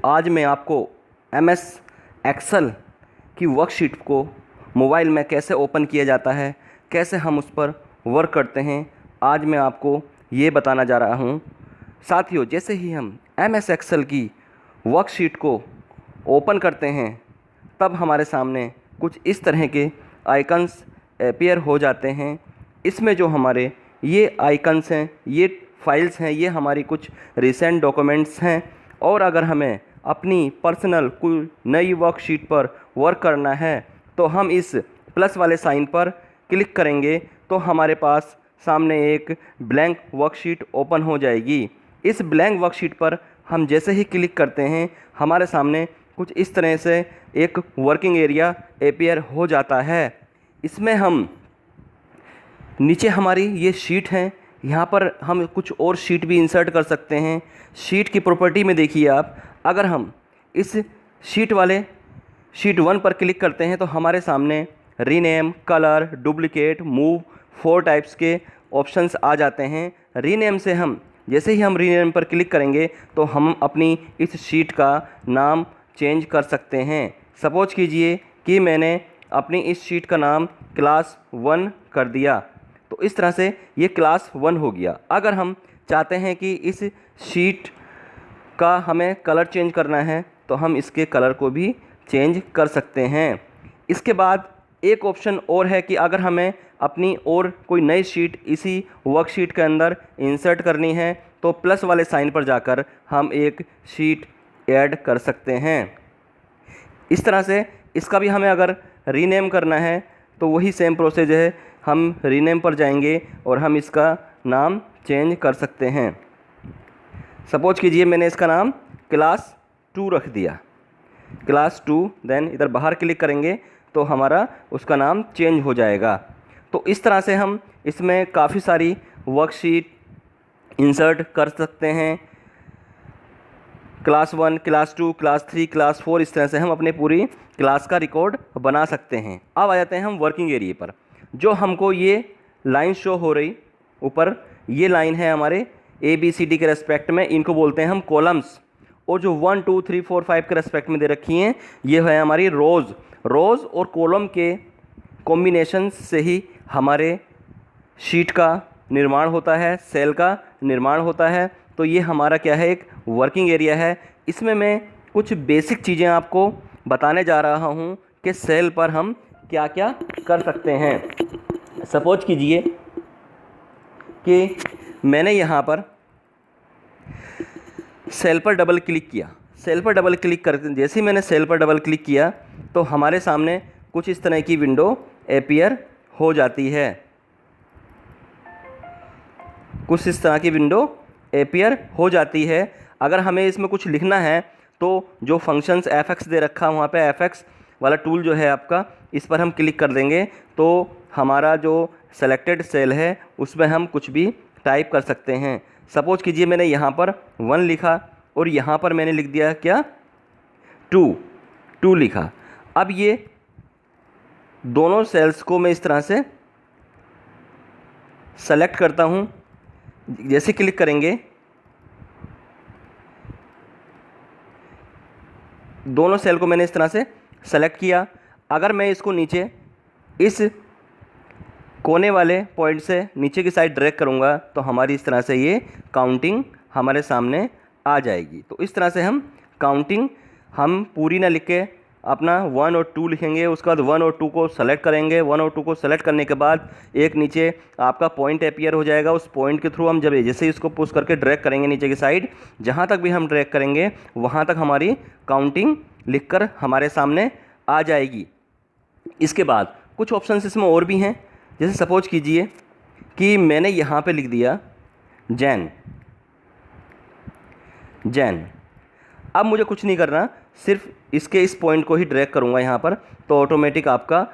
आज मैं आपको MS एक्सेल की वर्कशीट को मोबाइल में कैसे ओपन किया जाता है, कैसे हम उस पर वर्क करते हैं, आज मैं आपको ये बताना जा रहा हूँ। साथियों, जैसे ही हम MS एक्सेल की वर्कशीट को ओपन करते हैं तब हमारे सामने कुछ इस तरह के आइकन्स अपीयर हो जाते हैं। इसमें जो हमारे ये आइकन्स हैं, ये फाइल्स हैं, ये हमारी कुछ रिसेंट डॉक्यूमेंट्स हैं। और अगर हमें अपनी पर्सनल कोई नई वर्कशीट पर वर्क करना है तो हम इस प्लस वाले साइन पर क्लिक करेंगे तो हमारे पास सामने एक ब्लैंक वर्कशीट ओपन हो जाएगी। इस ब्लैंक वर्कशीट पर हम जैसे ही क्लिक करते हैं हमारे सामने कुछ इस तरह से एक वर्किंग एरिया अपीयर हो जाता है। इसमें हम नीचे हमारी ये शीट है, यहाँ पर हम कुछ और शीट भी इंसर्ट कर सकते हैं। शीट की प्रॉपर्टी में देखिए आप, अगर हम इस शीट 1 पर क्लिक करते हैं तो हमारे सामने rename, colour, duplicate, move 4 types के ऑप्शंस आ जाते हैं। रीनेम से हम जैसे ही हम रीनेम पर क्लिक करेंगे तो हम अपनी इस शीट का नाम चेंज कर सकते हैं। सपोज कीजिए कि मैंने अपनी इस शीट का नाम क्लास 1 कर दिया, तो इस तरह से ये क्लास 1 हो गया। अगर हम चाहते हैं कि इस शीट का हमें कलर चेंज करना है तो हम इसके कलर को भी चेंज कर सकते हैं। इसके बाद एक ऑप्शन और है कि अगर हमें अपनी और कोई नई शीट इसी वर्कशीट के अंदर इंसर्ट करनी है तो प्लस वाले साइन पर जाकर हम एक शीट ऐड कर सकते हैं। इस तरह से इसका भी हमें अगर रीनेम करना है तो वही सेम प्रोसेस है, हम रीनेम पर जाएंगे और हम इसका नाम चेंज कर सकते हैं। सपोज कीजिए मैंने इसका नाम क्लास 2 रख दिया, क्लास 2। देन इधर बाहर क्लिक करेंगे तो हमारा उसका नाम चेंज हो जाएगा। तो इस तरह से हम इसमें काफ़ी सारी वर्कशीट इंसर्ट कर सकते हैं। क्लास 1, क्लास 2, क्लास 3, क्लास 4, इस तरह से हम अपने पूरी क्लास का रिकॉर्ड बना सकते हैं। अब आ जाते हैं हम वर्किंग एरिया पर। जो हमको ये लाइन शो हो रही ऊपर, ये लाइन है हमारे ABCD के रेस्पेक्ट में, इनको बोलते हैं हम कॉलम्स। और जो 1 2 3 4 5 के रेस्पेक्ट में दे रखी हैं ये है हमारी रोज़ और कॉलम के कॉम्बिनेशन से ही हमारे शीट का निर्माण होता है, सेल का निर्माण होता है। तो ये हमारा क्या है, एक वर्किंग एरिया है। इसमें मैं कुछ बेसिक चीज़ें आपको बताने जा रहा हूँ कि सेल पर हम क्या क्या कर सकते हैं। सपोज कीजिए कि मैंने यहाँ पर सेल पर डबल क्लिक किया। सेल पर डबल क्लिक कर जैसे ही मैंने सेल पर डबल क्लिक किया तो हमारे सामने कुछ इस तरह की विंडो अपीयर हो जाती है। कुछ इस तरह की विंडो अपीयर हो जाती है। अगर हमें इसमें कुछ लिखना है तो जो फंक्शंस fx दे रखा है वहाँ पे fx वाला टूल जो है आपका, इस पर हम क्लिक कर देंगे तो हमारा जो सेलेक्टेड सेल है उसमें हम कुछ भी टाइप कर सकते हैं। सपोज कीजिए मैंने यहाँ पर 1 लिखा और यहाँ पर मैंने लिख दिया क्या, 2 लिखा। अब ये दोनों सेल्स को मैं इस तरह से सेलेक्ट करता हूँ। जैसे क्लिक करेंगे दोनों सेल को मैंने इस तरह से सेलेक्ट किया। अगर मैं इसको नीचे इस कोने वाले पॉइंट से नीचे की साइड ड्रैग करूँगा तो हमारी इस तरह से ये काउंटिंग हमारे सामने आ जाएगी। तो इस तरह से हम काउंटिंग हम पूरी ना लिख के अपना 1 और 2 लिखेंगे, उसके बाद 1 और 2 को सेलेक्ट करेंगे। 1 और 2 को सेलेक्ट करने के बाद एक नीचे आपका पॉइंट अपीयर हो जाएगा। उस पॉइंट के थ्रू हम जब जैसे ही इसको पुश करके ड्रैग करेंगे नीचे की साइड, जहाँ तक भी हम ड्रैग करेंगे वहाँ तक हमारी काउंटिंग लिखकर हमारे सामने आ जाएगी। इसके बाद कुछ ऑप्शंस इसमें और भी हैं। जैसे सपोज कीजिए कि मैंने यहाँ पे लिख दिया जैन। अब मुझे कुछ नहीं करना, सिर्फ इसके इस पॉइंट को ही ड्रैग करूँगा यहाँ पर, तो ऑटोमेटिक आपका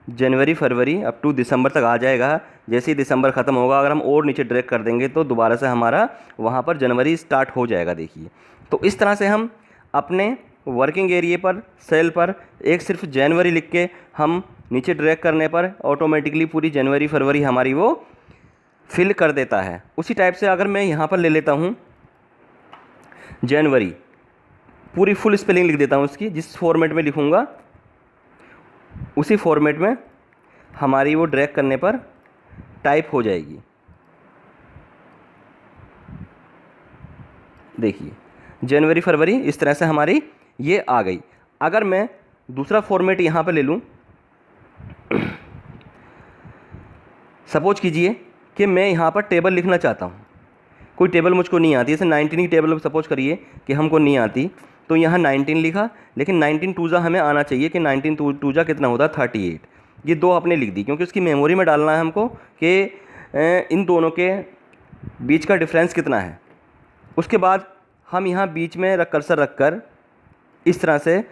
जनवरी, फरवरी अप टू दिसंबर तक आ जाएगा। जैसे ही दिसंबर ख़त्म होगा अगर हम और नीचे ड्रैग कर देंगे तो दोबारा से हमारा वहाँ पर जनवरी स्टार्ट हो जाएगा। देखिए, तो इस तरह से हम अपने वर्किंग एरिया पर सेल पर एक सिर्फ जनवरी लिख के हम नीचे ड्रैग करने पर ऑटोमेटिकली पूरी जनवरी फरवरी हमारी वो फिल कर देता है। उसी टाइप से अगर मैं यहाँ पर ले लेता हूँ जनवरी, पूरी फुल स्पेलिंग लिख देता हूँ उसकी, जिस फॉर्मेट में लिखूँगा उसी फॉर्मेट में हमारी वो ड्रैग करने पर टाइप हो जाएगी। देखिए जनवरी फरवरी इस तरह से हमारी ये आ गई। अगर मैं दूसरा फॉर्मेट यहाँ पर ले लूँ, सपोज कीजिए कि मैं यहाँ पर टेबल लिखना चाहता हूँ, कोई टेबल मुझको नहीं आती, जैसे 19 की टेबल सपोज करिए कि हमको नहीं आती, तो यहाँ 19 लिखा, लेकिन 19 टूजा हमें आना चाहिए कि 19 टूजा कितना होता है 38। ये दो आपने लिख दी क्योंकि उसकी मेमोरी में डालना है हमको कि इन दोनों के बीच का डिफरेंस कितना है। उसके बाद हम यहाँ बीच में कर्सर रख कर इस तरह से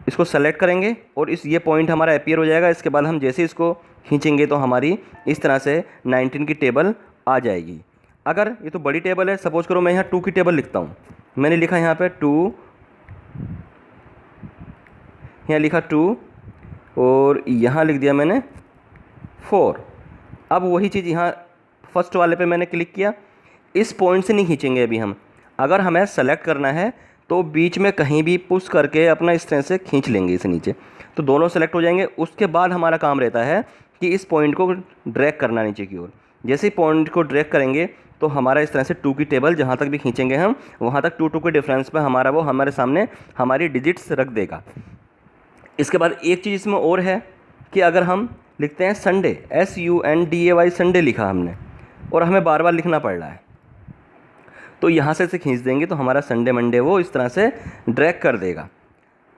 इसको सेलेक्ट करेंगे और ये पॉइंट हमारा अपीयर हो जाएगा। इसके बाद हम जैसे इसको खींचेंगे तो हमारी इस तरह से 19 की टेबल आ जाएगी। अगर ये तो बड़ी टेबल है, सपोज करो मैं यहाँ 2 की टेबल लिखता हूँ, मैंने लिखा यहाँ पे 2, यहाँ लिखा 2 और यहाँ लिख दिया मैंने 4। अब वही चीज़ यहाँ फर्स्ट वाले पे मैंने क्लिक किया। इस पॉइंट से नहीं खींचेंगे अभी हम, अगर हमें सेलेक्ट करना है तो बीच में कहीं भी पुश करके अपना इस तरह से खींच लेंगे इसे नीचे, तो दोनों सेलेक्ट हो जाएंगे। उसके बाद हमारा काम रहता है कि इस पॉइंट को ड्रैग करना नीचे की ओर। जैसे ही पॉइंट को ड्रैग करेंगे तो हमारा इस तरह से 2 की टेबल जहाँ तक भी खींचेंगे हम, वहाँ तक 2 के डिफरेंस पे हमारा वो हमारे सामने हमारी डिजिट्स रख देगा। इसके बाद एक चीज़ इसमें और है कि अगर हम लिखते हैं संडे, SUNDAY संडे लिखा हमने और हमें बार बार लिखना पड़ रहा है, तो यहाँ से इसे खींच देंगे तो हमारा संडे मंडे वो इस तरह से ड्रैग कर देगा।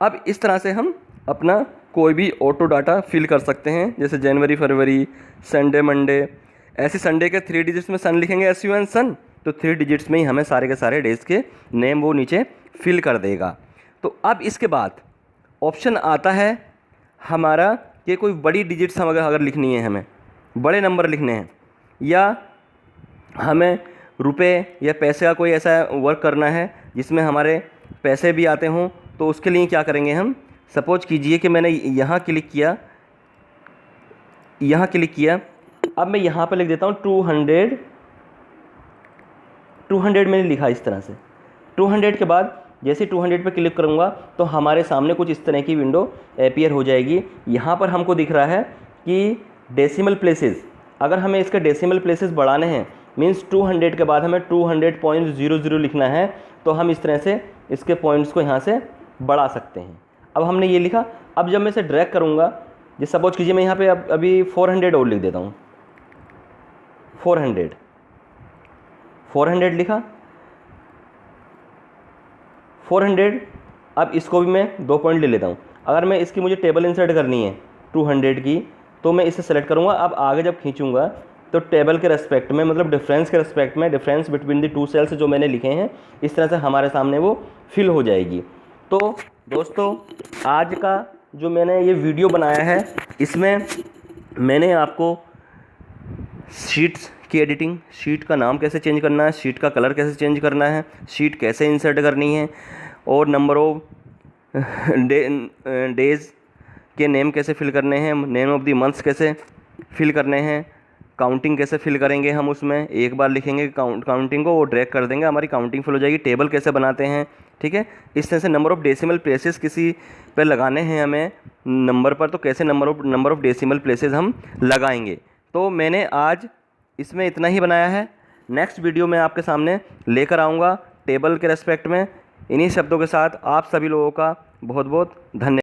अब इस तरह से हम अपना कोई भी ऑटो डाटा फिल कर सकते हैं, जैसे जनवरी फरवरी, संडे मंडे। ऐसे संडे के 3 डिजिट्स में सन लिखेंगे SUN सन, तो 3 डिजिट्स में ही हमें सारे के सारे डेज के नेम वो नीचे फिल कर देगा। तो अब इसके बाद ऑप्शन आता है हमारा कि कोई बड़ी डिजिट्स हम अगर लिखनी है, हमें बड़े नंबर लिखने हैं, या हमें रुपए या पैसे का कोई ऐसा वर्क करना है जिसमें हमारे पैसे भी आते हों, तो उसके लिए क्या करेंगे हम। सपोज कीजिए कि मैंने यहाँ क्लिक किया, अब मैं यहाँ पर लिख देता हूँ 200 मैंने लिखा इस तरह से। 200 के बाद जैसे 200 पे क्लिक करूँगा तो हमारे सामने कुछ इस तरह की विंडो अपीयर हो जाएगी। यहाँ पर हमको दिख रहा है कि डेसिमल प्लेसेस, अगर हमें इसके डेसिमल प्लेसेस बढ़ाने हैं, मीन्स 200 के बाद हमें 200.00 लिखना है, तो हम इस तरह से इसके पॉइंट्स को यहाँ से बढ़ा सकते हैं। अब हमने ये लिखा। अब जब मैं इसे ड्रैग करूँगा, जैसे सपोज कीजिए मैं यहाँ पे अभी 400 और लिख देता हूँ, 400 लिखा, 400। अब इसको भी मैं 2 पॉइंट ले लेता हूँ। अगर मैं इसकी मुझे टेबल इंसर्ट करनी है 200 की, तो मैं इसे सेलेक्ट करूँगा। अब आगे जब खींचूँगा तो टेबल के रेस्पेक्ट में, मतलब डिफरेंस के रेस्पेक्ट में, डिफरेंस बिटवीन द 2 सेल्स जो मैंने लिखे हैं, इस तरह से हमारे सामने वो फिल हो जाएगी। तो दोस्तों आज का जो मैंने ये वीडियो बनाया है, इसमें मैंने आपको शीट्स की एडिटिंग, शीट का नाम कैसे चेंज करना है, शीट का कलर कैसे चेंज करना है, शीट कैसे इंसर्ट करनी है, और नंबर ऑफ डेज़ के नेम कैसे फिल करने हैं, नेम ऑफ द मंथ्स कैसे फिल करने हैं, काउंटिंग कैसे फिल करेंगे। हम उसमें एक बार लिखेंगे काउंटिंग को, वो ड्रैग कर देंगे, हमारी काउंटिंग फिल हो जाएगी। टेबल कैसे बनाते हैं, ठीक है। इस तरह से नंबर ऑफ़ डेसिमल प्लेसेस किसी पर लगाने हैं हमें नंबर पर, तो कैसे नंबर ऑफ़ डेसिमल प्लेसेस हम लगाएंगे। तो मैंने आज इसमें इतना ही बनाया है। नेक्स्ट वीडियो में आपके सामने लेकर आऊँगा टेबल के रेस्पेक्ट में। इन्हीं शब्दों के साथ आप सभी लोगों का बहुत बहुत धन्यवाद।